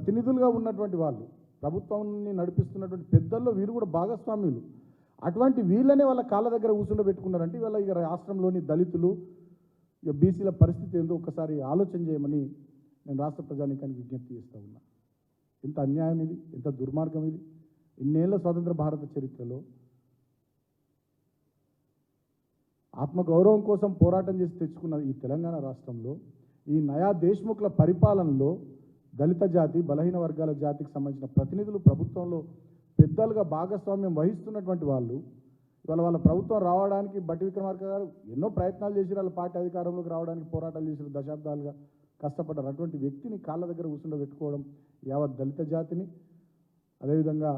ప్రతినిధులుగా ఉన్నటువంటి వాళ్ళు, ప్రభుత్వాన్ని నడిపిస్తున్నటువంటి పెద్దల్లో వీరు కూడా భాగస్వామ్యులు. అటువంటి వీళ్ళనే వాళ్ళ కాళ్ళ దగ్గర కూర్చుండబెట్టుకున్నారంటే ఇవాళ ఇక రాష్ట్రంలోని దళితులు ఇక బీసీల పరిస్థితి ఏందో ఒకసారి ఆలోచన చేయమని నేను రాష్ట్ర ప్రజానీకానికి విజ్ఞప్తి చేస్తూ ఉన్నా. ఎంత అన్యాయం ఇది, ఎంత దుర్మార్గం ఇది. ఇన్నేళ్ల స్వతంత్ర భారత చరిత్రలో ఆత్మగౌరవం కోసం పోరాటం చేసి తెచ్చుకున్న ఈ తెలంగాణ రాష్ట్రంలో ఈ నయా దేశ్ముఖ్ల పరిపాలనలో దళిత జాతి, బలహీన వర్గాల జాతికి సంబంధించిన ప్రతినిధులు ప్రభుత్వంలో పెద్దలుగా భాగస్వామ్యం వహిస్తున్నటువంటి వాళ్ళు ఇవాళ వాళ్ళ ప్రభుత్వం రావడానికి బట్టి విక్రమార్క గారు ఎన్నో ప్రయత్నాలు చేసి వాళ్ళ పార్టీ అధికారంలోకి రావడానికి పోరాటాలు చేసిన దశాబ్దాలుగా కష్టపడ్డారు. అటువంటి వ్యక్తిని కాళ్ళ దగ్గర కూర్చుండబెట్టుకోవడం యావత్ దళిత జాతిని, అదేవిధంగా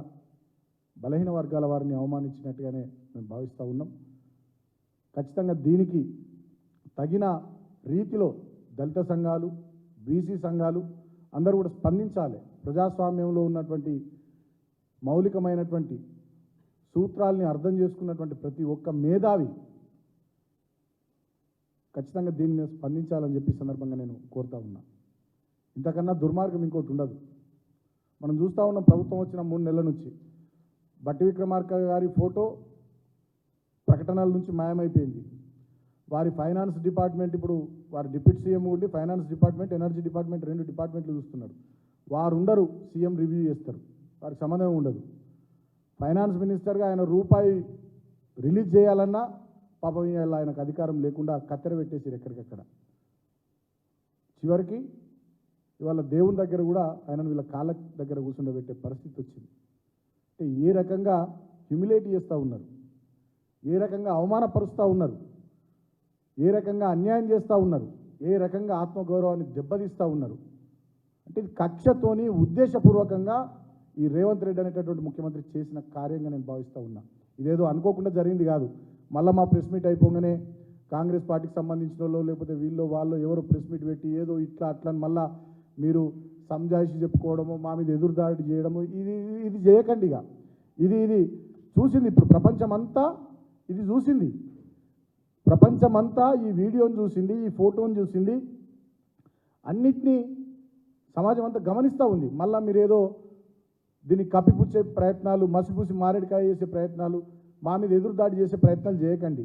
బలహీన వర్గాల వారిని అవమానించినట్టుగానే మేము భావిస్తూ ఉన్నాం. ఖచ్చితంగా దీనికి తగిన రీతిలో దళిత సంఘాలు, బీసీ సంఘాలు అందరూ కూడా స్పందించాలి. ప్రజాస్వామ్యంలో ఉన్నటువంటి మౌలికమైనటువంటి సూత్రాల్ని అర్థం చేసుకున్నటువంటి ప్రతి ఒక్క మేధావి ఖచ్చితంగా దీని మీద స్పందించాలని చెప్పి సందర్భంగా నేను కోరుతా ఉన్నా. ఇంతకన్నా దుర్మార్గం ఇంకోటి ఉండదు. మనం చూస్తూ ఉన్నాం ప్రభుత్వం వచ్చిన 3 నెలల నుంచి బట్టి విక్రమార్క గారి ఫోటో ప్రకటనల నుంచి మాయమైపోయింది. వారి ఫైనాన్స్ డిపార్ట్మెంట్, ఇప్పుడు వారి డిప్యూటీ సీఎం ఉండి ఫైనాన్స్ డిపార్ట్మెంట్, ఎనర్జీ డిపార్ట్మెంట్ 2 డిపార్ట్మెంట్లు చూస్తున్నారు. వారు ఉండరు, సీఎం రివ్యూ చేస్తారు, వారికి సంబంధం ఉండదు. ఫైనాన్స్ మినిస్టర్గా ఆయన రూపాయి రిలీజ్ చేయాలన్నా పాపం ఆయనకు అధికారం లేకుండా కత్తెర పెట్టేసారు ఎక్కడికక్కడ. చివరికి ఇవాళ దేవుని దగ్గర కూడా ఆయనను వీళ్ళ కాళ్ళ దగ్గర కూర్చుండబెట్టే పరిస్థితి వచ్చింది. అంటే ఏ రకంగా హ్యూమిలేట్ చేస్తూ ఉన్నారు, ఏ రకంగా అవమానపరుస్తూ ఉన్నారు, ఏ రకంగా అన్యాయం చేస్తూ ఉన్నారు, ఏ రకంగా ఆత్మగౌరవాన్ని దెబ్బతీస్తూ ఉన్నారు. అంటే ఇది కక్షతోని ఉద్దేశపూర్వకంగా ఈ రేవంత్ రెడ్డి అనేటటువంటి ముఖ్యమంత్రి చేసిన కార్యంగా నేను భావిస్తూ ఉన్నా. ఇదేదో అనుకోకుండా జరిగింది కాదు. మళ్ళీ మా ప్రెస్ మీట్ అయిపోగానే కాంగ్రెస్ పార్టీకి సంబంధించిన వాళ్ళు లేకపోతే వీళ్ళు వాళ్ళు ఎవరో ప్రెస్ మీట్ పెట్టి ఏదో ఇట్లా అట్లా మళ్ళీ మీరు సంజాయిషి చెప్పుకోవడము, మా మీద ఎదురుదాడి చేయడము, ఇది చేయకండి. ఇక ఇది చూసింది ఇప్పుడు ప్రపంచమంతా, ఇది చూసింది ప్రపంచమంతా, ఈ వీడియోని చూసింది, ఈ ఫోటోని చూసింది, అన్నిటినీ సమాజం అంతా గమనిస్తూ ఉంది. మళ్ళీ మీరేదో దీన్ని కప్పిపుచ్చే ప్రయత్నాలు, మసిపూసి మారేడుకాయ చేసే ప్రయత్నాలు, మా మీద ఎదురుదాడి చేసే ప్రయత్నాలు చేయకండి.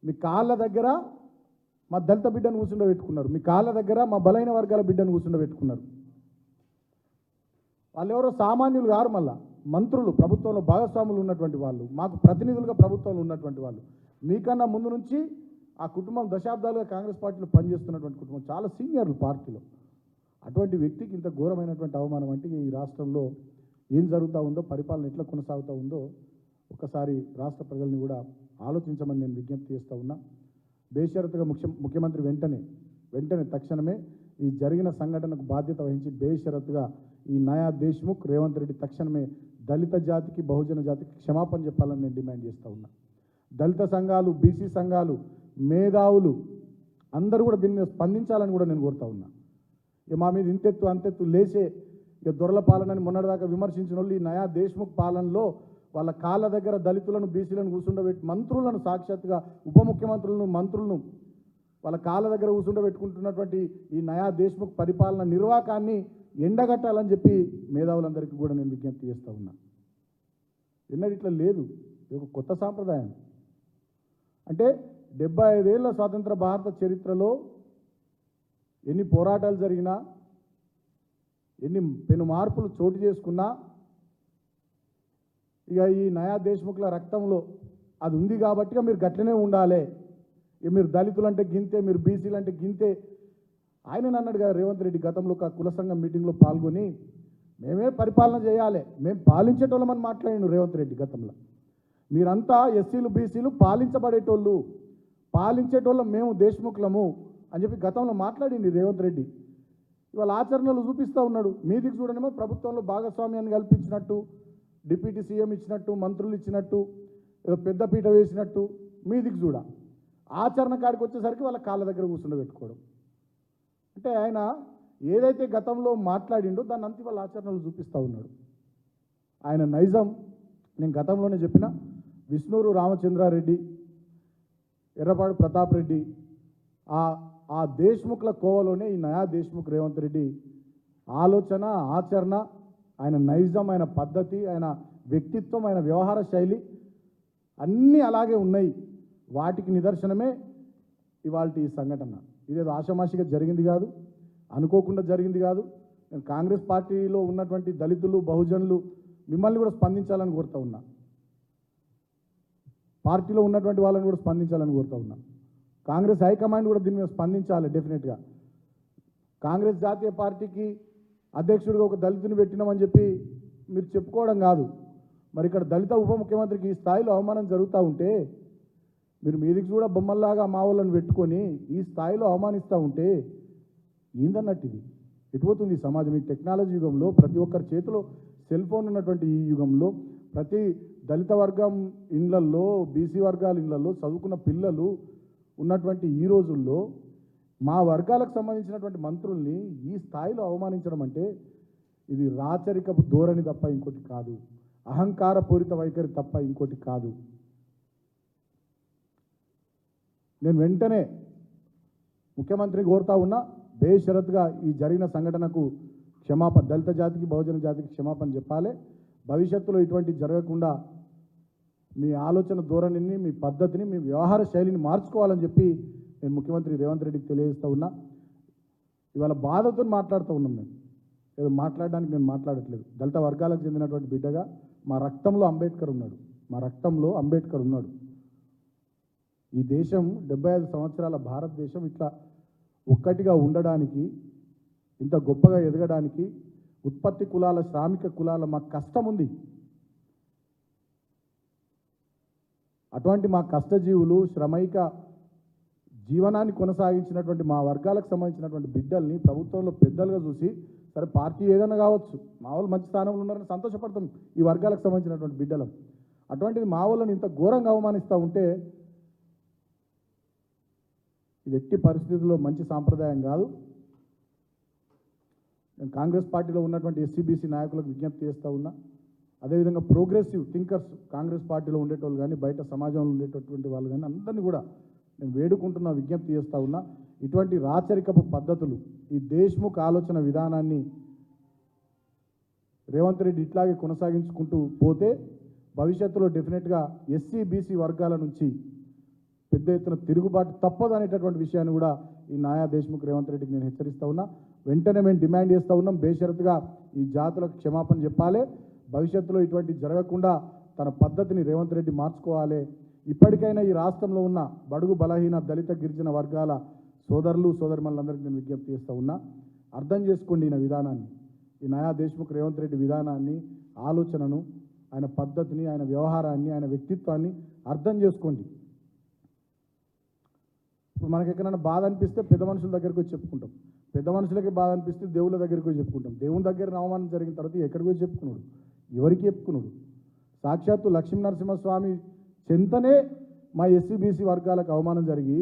మీ కాళ్ళ దగ్గర మా దళిత బిడ్డను కూర్చుండబెట్టుకున్నారు, మీ కాళ్ళ దగ్గర మా బలైన వర్గాల బిడ్డను కూర్చుండబెట్టుకున్నారు. వాళ్ళు ఎవరో సామాన్యులు గారు, మళ్ళా మంత్రులు, ప్రభుత్వంలో భాగస్వాములు ఉన్నటువంటి వాళ్ళు, మాకు ప్రతినిధులుగా ప్రభుత్వంలో ఉన్నటువంటి వాళ్ళు. మీకన్నా ముందు నుంచి ఆ కుటుంబం దశాబ్దాలుగా కాంగ్రెస్ పార్టీలో పనిచేస్తున్నటువంటి కుటుంబం, చాలా సీనియర్లు పార్టీలో. అటువంటి వ్యక్తికి ఇంత ఘోరమైనటువంటి అవమానం అంటే ఈ రాష్ట్రంలో ఏం జరుగుతూ ఉందో, పరిపాలన ఎట్లా కొనసాగుతూ ఉందో ఒకసారి రాష్ట్ర ప్రజల్ని కూడా ఆలోచించమని నేను విజ్ఞప్తి చేస్తూ ఉన్నా. బేషరతుగా ముఖ్యమంత్రి వెంటనే తక్షణమే ఈ జరిగిన సంఘటనకు బాధ్యత వహించి బేషరతుగా ఈ నయా దేశ్ముఖ్, రేవంత్ రెడ్డి తక్షణమే దళిత జాతికి, బహుజన జాతికి క్షమాపణ చెప్పాలని నేను డిమాండ్ చేస్తూ ఉన్నా. దళిత సంఘాలు, బీసీ సంఘాలు, మేధావులు అందరూ కూడా దీని మీద స్పందించాలని కూడా నేను కోరుతా ఉన్నా. ఇక మా మీద ఇంతెత్తు అంతెత్తు లేచే ఇక దొరల పాలనని మొన్నటిదాకా విమర్శించిన వాళ్ళు ఈ నయా దేశ్ముఖ్ పాలనలో వాళ్ళ కాళ్ళ దగ్గర దళితులను, బీసీలను కూర్చుండబెట్టి మంత్రులను, సాక్షాత్తుగా ఉప ముఖ్యమంత్రులను, మంత్రులను వాళ్ళ కాళ్ళ దగ్గర కూర్చుండబెట్టుకుంటున్నటువంటి ఈ నయా దేశ్ముఖ్ పరిపాలన నిర్వాకాన్ని ఎండగట్టాలని చెప్పి మేధావులందరికీ కూడా నేను విజ్ఞప్తి చేస్తూ ఉన్నా. ఎన్నడూ ఇట్లా లేదు, ఇది ఒక కొత్త సాంప్రదాయం. అంటే 75 ఏళ్ల స్వాతంత్ర భారత చరిత్రలో ఎన్ని పోరాటాలు జరిగినా, ఎన్ని పెను మార్పులు చోటు చేసుకున్నా, ఇక ఈ నయా దేశ్ముఖ్ల రక్తంలో అది ఉంది కాబట్టి మీరు గట్లనే ఉండాలి. ఇక మీరు దళితులు అంటే గింతే, మీరు బీసీలు అంటే గింతే. ఆయన అన్నాడు కదా రేవంత్ రెడ్డి గతంలో ఒక కుల సంఘం మీటింగ్లో పాల్గొని, మేమే పరిపాలన చేయాలి, మేము పాలించేటోళ్ళమని మాట్లాడిను రేవంత్ రెడ్డి గతంలో. మీరంతా ఎస్సీలు, బీసీలు పాలించబడేటోళ్ళు, పాలించేటోళ్ళం మేము దేశ్ముఖ్లము అని చెప్పి గతంలో మాట్లాడింది రేవంత్ రెడ్డి. ఇవాళ ఆచరణలు చూపిస్తూ ఉన్నాడు. మీదికి చూడనేమో ప్రభుత్వంలో భాగస్వామ్యాన్ని కల్పించినట్టు, డిప్యూటీ సీఎం ఇచ్చినట్టు, మంత్రులు ఇచ్చినట్టు, ఏదో పెద్దపీట వేసినట్టు మీదికి చూడ. ఆచరణ కాడికి వచ్చేసరికి వాళ్ళ కాళ్ళ దగ్గర కూర్చుండబెట్టుకోవడం. అంటే ఆయన ఏదైతే గతంలో మాట్లాడిండో దాన్ని అంతా వాళ్ళ ఆచరణలు చూపిస్తూ ఉన్నాడు. ఆయన నైజం నేను గతంలోనే చెప్పిన, విష్ణూరు రామచంద్రారెడ్డి, ఎర్రపాడు ప్రతాప్ రెడ్డి, ఆ దేశ్ముఖ్ల కోవలోనే ఈ నయా దేశ్ముఖ్ రేవంత్ రెడ్డి ఆలోచన, ఆచరణ, ఆయన నైజం, ఆయన పద్ధతి, ఆయన వ్యక్తిత్వం, ఆయన వ్యవహార శైలి అన్నీ అలాగే ఉన్నాయి. వాటికి నిదర్శనమే ఇవాళ ఈ సంఘటన. ఇదేదో ఆషామాషిగా జరిగింది కాదు, అనుకోకుండా జరిగింది కాదు. నేను కాంగ్రెస్ పార్టీలో ఉన్నటువంటి దళితులు, బహుజనులు మిమ్మల్ని కూడా స్పందించాలని కోరుతా ఉన్నా. పార్టీలో ఉన్నటువంటి వాళ్ళని కూడా స్పందించాలని కోరుతా ఉన్నా. కాంగ్రెస్ హైకమాండ్ కూడా దీని మీద స్పందించాలి డెఫినెట్గా. కాంగ్రెస్ జాతీయ పార్టీకి అధ్యక్షుడిగా ఒక దళితుని పెట్టినామని చెప్పి మీరు చెప్పుకోవడం కాదు. మరి ఇక్కడ దళిత ఉప ముఖ్యమంత్రికి ఈ స్థాయిలో అవమానం జరుగుతూ ఉంటే మీరు మీదికి కూడా బొమ్మల్లాగా మా వాళ్ళని పెట్టుకొని ఈ స్థాయిలో అవమానిస్తూ ఉంటే ఏందన్నట్టు ఇది ఎటుపోతుంది ఈ సమాజం? ఈ టెక్నాలజీ యుగంలో ప్రతి ఒక్కరి చేతిలో సెల్ ఫోన్ ఉన్నటువంటి ఈ యుగంలో ప్రతి దళిత వర్గం ఇళ్లల్లో, బీసీ వర్గాల ఇళ్లలో చదువుకున్న పిల్లలు ఉన్నటువంటి ఈ రోజుల్లో మా వర్గాలకు సంబంధించినటువంటి మంత్రుల్ని ఈ స్థాయిలో అవమానించడం అంటే ఇది రాచరికపు ధోరణి తప్ప ఇంకోటి కాదు, అహంకారపూరిత వైఖరి తప్ప ఇంకోటి కాదు. నేను వెంటనే ముఖ్యమంత్రిని కోరుతా ఉన్నా, బేషరతుగా ఈ జరిగిన సంఘటనకు క్షమాపణ, దళిత జాతికి, బహుజన జాతికి క్షమాపణ చెప్పాలి. భవిష్యత్తులో ఇటువంటి జరగకుండా మీ ఆలోచన ధోరణిని, మీ పద్ధతిని, మీ వ్యవహార శైలిని మార్చుకోవాలని చెప్పి నేను ముఖ్యమంత్రి రేవంత్ రెడ్డికి తెలియజేస్తూ ఉన్నా. ఇవాళ బాధతో మాట్లాడుతూ ఉన్నాం. మేము ఏదో మాట్లాడడానికి నేను మాట్లాడట్లేదు. దళిత వర్గాలకు చెందినటువంటి బిడ్డగా మా రక్తంలో అంబేద్కర్ ఉన్నాడు, మా రక్తంలో అంబేద్కర్ ఉన్నాడు. ఈ దేశం 75 సంవత్సరాల భారతదేశం ఇట్లా ఒక్కటిగా ఉండడానికి, ఇంత గొప్పగా ఎదగడానికి ఉత్పత్తి కులాల, శ్రామిక కులాల మాకు కష్టం ఉంది. అటువంటి మా కష్టజీవులు, శ్రమైక జీవనాన్ని కొనసాగించినటువంటి మా వర్గాలకు సంబంధించినటువంటి బిడ్డల్ని ప్రభుత్వంలో పెద్దలుగా చూసి, సరే పార్టీ ఏదైనా కావచ్చు, మా వాళ్ళు మంచి స్థానంలో ఉన్నారని సంతోషపడతాం ఈ వర్గాలకు సంబంధించినటువంటి బిడ్డలం. అటువంటిది మా వాళ్ళని ఇంత ఘోరంగా అవమానిస్తూ ఉంటే ఇది ఎట్టి పరిస్థితుల్లో మంచి సాంప్రదాయం కాదు. నేను కాంగ్రెస్ పార్టీలో ఉన్నటువంటి ఎస్సీబీసీ నాయకులకు విజ్ఞప్తి చేస్తూ ఉన్నా. అదేవిధంగా ప్రోగ్రెసివ్ థింకర్స్ కాంగ్రెస్ పార్టీలో ఉండేటోళ్ళు కానీ, బయట సమాజంలో ఉండేటటువంటి వాళ్ళు కానీ అందరినీ కూడా నేను వేడుకుంటున్నా, విజ్ఞప్తి చేస్తూ ఉన్నా. ఇటువంటి రాచరికపు పద్ధతులు, ఈ దేశ్ముఖ్ ఆలోచన విధానాన్ని రేవంత్ రెడ్డి ఇట్లాగే కొనసాగించుకుంటూ పోతే భవిష్యత్తులో డెఫినెట్గా ఎస్సీ బీసీ వర్గాల నుంచి పెద్ద ఎత్తున తిరుగుబాటు తప్పదు అనేటటువంటి విషయాన్ని కూడా ఈ నాయా దేశ్ముఖ్ రేవంత్ రెడ్డికి నేను హెచ్చరిస్తూ ఉన్నా. వెంటనే మేము డిమాండ్ చేస్తూ ఉన్నాం, బేషరతుగా ఈ జాతులకు క్షమాపణ చెప్పాలి. భవిష్యత్తులో ఇటువంటి జరగకుండా తన పద్ధతిని రేవంత్ రెడ్డి మార్చుకోవాలి. ఇప్పటికైనా ఈ రాష్ట్రంలో ఉన్న బడుగు బలహీన దళిత గిరిజన వర్గాల సోదరులు సోదరిమణులందరికీ నేను విజ్ఞప్తి చేస్తూ ఉన్నా, అర్థం చేసుకోండి ఈయన విధానాన్ని, ఈ నయా దేశ్ముఖ్ రేవంత్ రెడ్డి విధానాన్ని, ఆలోచనను, ఆయన పద్ధతిని, ఆయన వ్యవహారాన్ని, ఆయన వ్యక్తిత్వాన్ని అర్థం చేసుకోండి. ఇప్పుడు మనకి ఎక్కడైనా బాధ అనిపిస్తే పెద్ద మనుషుల దగ్గరికి వచ్చి చెప్పుకుంటాం, పెద్ద మనుషులకి బాధ అనిపిస్తే దేవుళ్ళ దగ్గరికి వచ్చి చెప్పుకుంటాం. దేవుని దగ్గర అవమానం జరిగిన తర్వాత ఎక్కడికి వచ్చి చెప్పుకున్నాడు, ఎవరికి చెప్పుకున్నాడు? సాక్షాత్తు లక్ష్మీ నరసింహస్వామి చెంతనే మా ఎస్సీబీసీ వర్గాలకు అవమానం జరిగి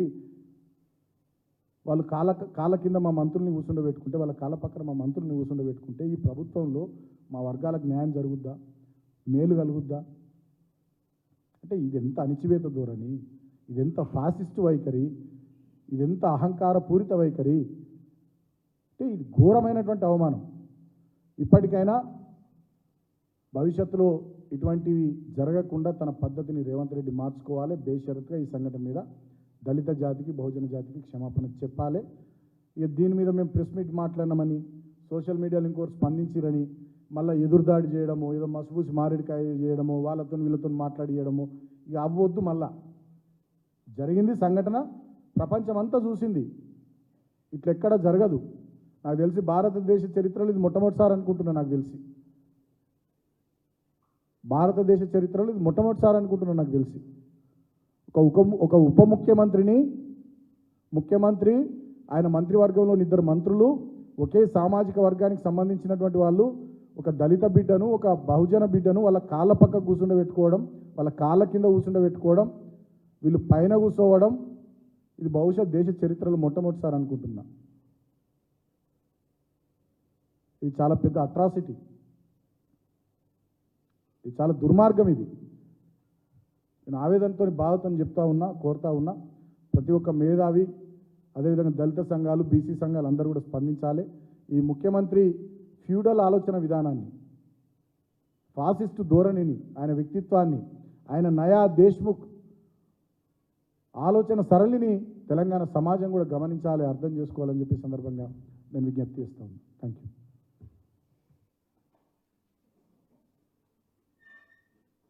వాళ్ళు కాళ్ళ కింద మా మంత్రుల్ని కూర్చుండబెట్టుకుంటే, వాళ్ళ కాళ్ళ పక్కన మా మంత్రుల్ని కూర్చుండబెట్టుకుంటే ఈ ప్రభుత్వంలో మా వర్గాలకు న్యాయం జరుగుద్దా, మేలు కలుగుద్దా? అంటే ఇదెంత అణిచివేత ధోరణి, ఇదెంత ఫాసిస్ట్ వైఖరి, ఇదెంత అహంకార పూరిత వైఖరి, అంటే ఇది ఘోరమైనటువంటి అవమానం. ఇప్పటికైనా భవిష్యత్తులో ఇటువంటివి జరగకుండా తన పద్ధతిని రేవంత్ రెడ్డి మార్చుకోవాలి. బేషరతుగా ఈ సంఘటన మీద దళిత జాతికి, బహుజన జాతికి క్షమాపణ చెప్పాలి. ఇక దీని మీద మేము ప్రెస్ మీట్ మాట్లాడినామని, సోషల్ మీడియాలో ఇంకోటి స్పందించిరని మళ్ళీ ఎదురుదాడి చేయడము, ఏదో మసుబూసి మారేడుకాయ చేయడము, వాళ్ళతో వీళ్ళతో మాట్లాడియడము, ఇక అవ్వద్దు. మళ్ళా జరిగింది సంఘటన, ప్రపంచం అంతా చూసింది, ఇట్లెక్కడ జరగదు. నాకు తెలిసి భారతదేశ చరిత్రలో ఇది మొట్టమొదటిసారి అనుకుంటున్నా, నాకు తెలిసి భారతదేశ చరిత్రలో ఇది మొట్టమొదటిసారి అనుకుంటున్నా నాకు తెలిసి. ఒక ఉప ముఖ్యమంత్రి, ఆయన మంత్రివర్గంలో 2 మంత్రులు, ఒకే సామాజిక వర్గానికి సంబంధించినటువంటి వాళ్ళు, ఒక దళిత బిడ్డను, ఒక బహుజన బిడ్డను వాళ్ళ కాళ్ళ పక్క కూర్చుండబెట్టుకోవడం, వాళ్ళ కాళ్ళ కింద కూర్చుండబెట్టుకోవడం, వీళ్ళు పైన కూర్చోవడం, ఇది బహుశా దేశ చరిత్రలో మొట్టమొదటిసారి అనుకుంటున్నా. ఇది చాలా పెద్ద అట్రాసిటీ, ఇది చాలా దుర్మార్గం. ఇది నేను ఆవేదనతో, బాధతో చెప్తా ఉన్నా, కోరుతా ఉన్నా. ప్రతి ఒక్క మేధావి, అదేవిధంగా దళిత సంఘాలు, బీసీ సంఘాలు అందరూ కూడా స్పందించాలి. ఈ ముఖ్యమంత్రి ఫ్యూడల్ ఆలోచన విధానాన్ని, ఫాసిస్టు ధోరణిని, ఆయన వ్యక్తిత్వాన్ని, ఆయన నయా దేశ్ముఖ్ ఆలోచన సరళిని తెలంగాణ సమాజం కూడా గమనించాలి, అర్థం చేసుకోవాలని చెప్పి సందర్భంగా నేను విజ్ఞప్తి చేస్తాను. Thank you.